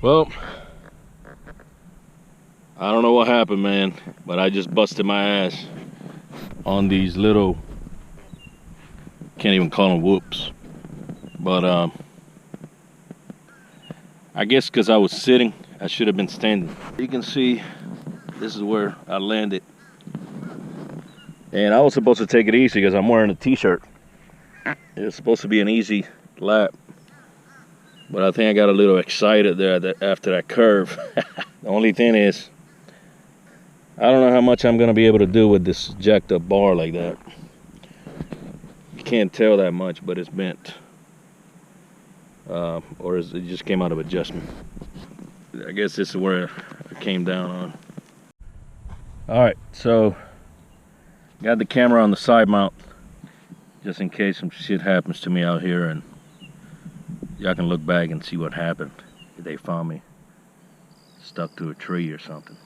Well, I don't know what happened, man, but I just busted my ass on these little, can't even call them whoops, but I guess because I was sitting, I should have been standing. You can see this is where I landed, and I was supposed to take it easy because I'm wearing a t-shirt. It's supposed to be an easy lap, but I think I got a little excited there after that curve. The only thing is, I don't know how much I'm gonna be able to do with this jacked up bar like that. You can't tell that much, but it's bent, or it just came out of adjustment. I guess this is where it came down on. All right, so got the camera on the side mount, just in case some shit happens to me out here, and y'all can look back and see what happened if they found me stuck to a tree or something.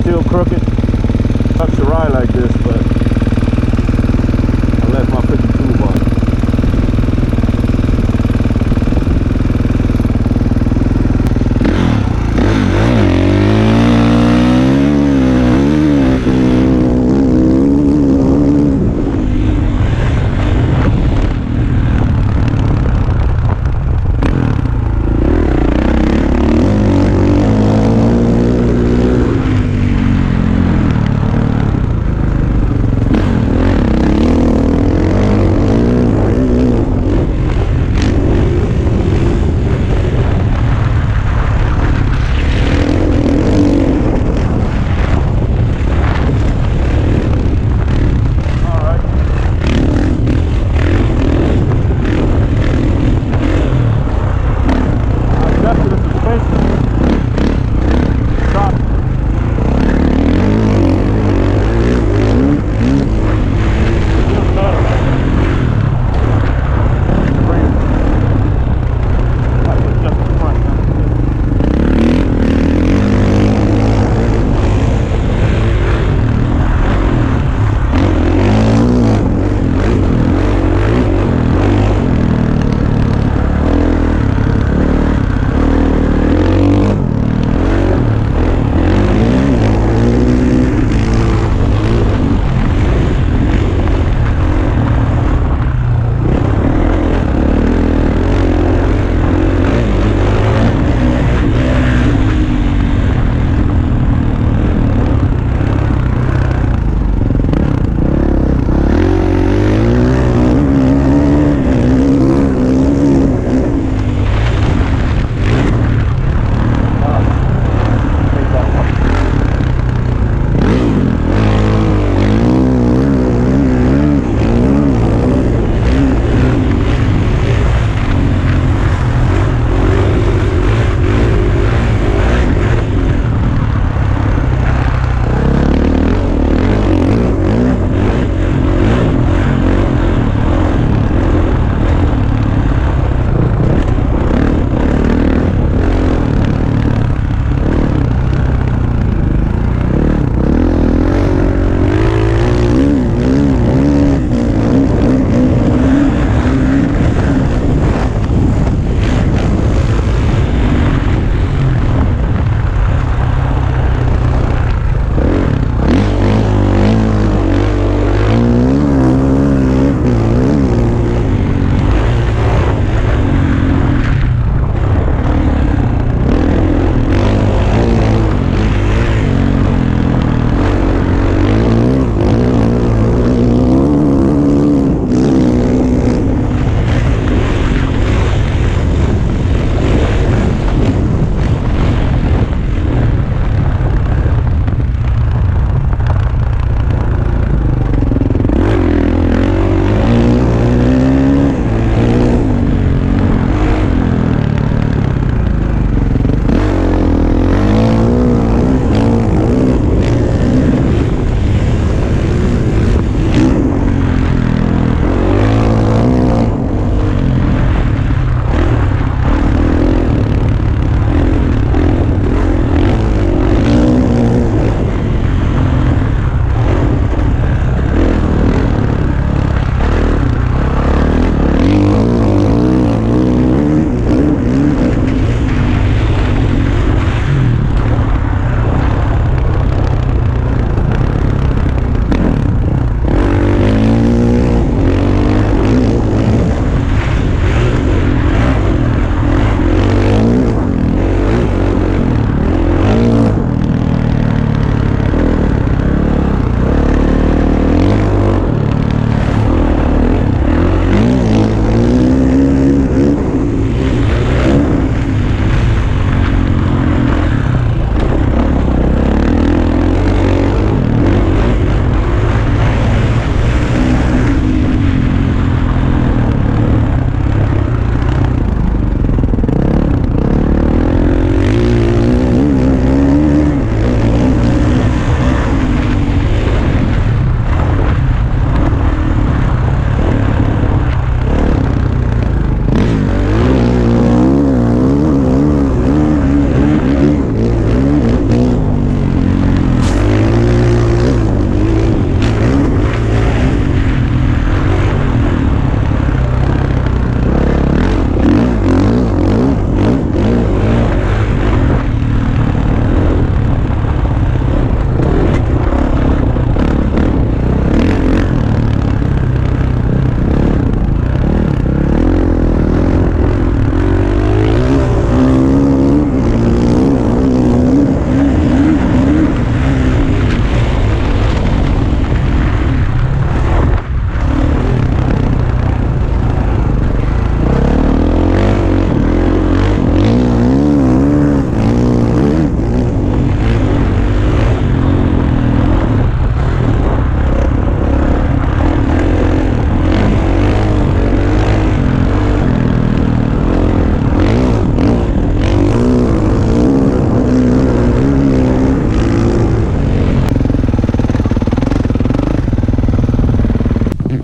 Still crooked, sucks to ride like this, but I left my freaking toolbox.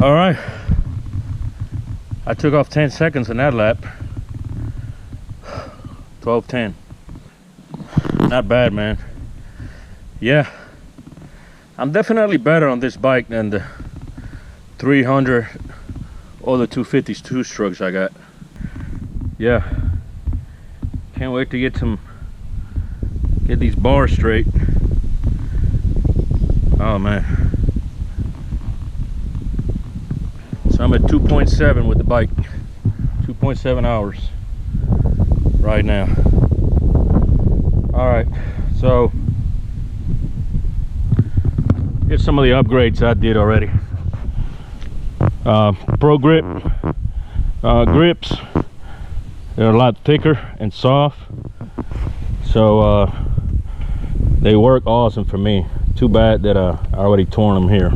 All right, I took off 10 seconds in that lap. 12:10. Not bad, man. Yeah, I'm definitely better on this bike than the 300 or the 250s two-strokes I got. Yeah, can't wait to get these bars straight. Oh man. So I'm at 2.7 with the bike. 2.7 hours right now. All right, so here's some of the upgrades I did already. Pro grip grips, they're a lot thicker and soft, so they work awesome for me. Too bad that I already torn them here.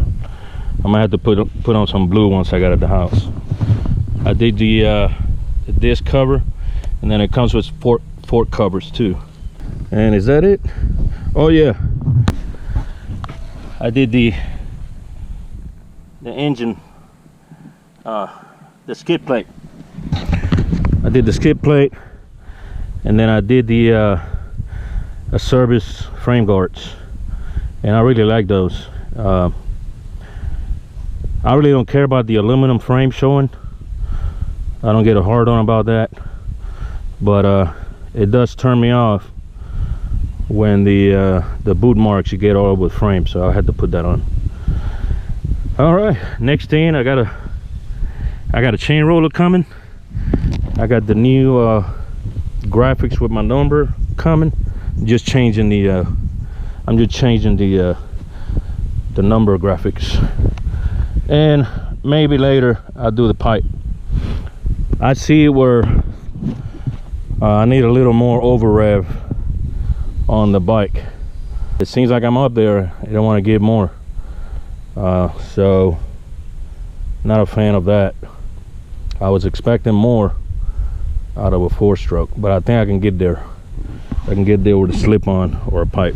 I'm gonna have to put on some blue once I got at the house. I did the disc cover, and then it comes with fork covers too. And is that it? Oh yeah, I did the engine, the skid plate. I did the skid plate, and then I did the service frame guards, and I really like those. I really don't care about the aluminum frame showing. I don't get a hard on about that, but it does turn me off when the boot marks you get all over the frame, so I had to put that on. All right, next thing, I got a chain roller coming. I got the new graphics with my number coming. I'm just changing the number graphics, and maybe later I'll do the pipe. I see where I need a little more over rev on the bike. It seems like I'm up there, I don't want to give more, so not a fan of that. I was expecting more out of a 4-stroke, but I think I can get there. I can get there with a slip-on or a pipe.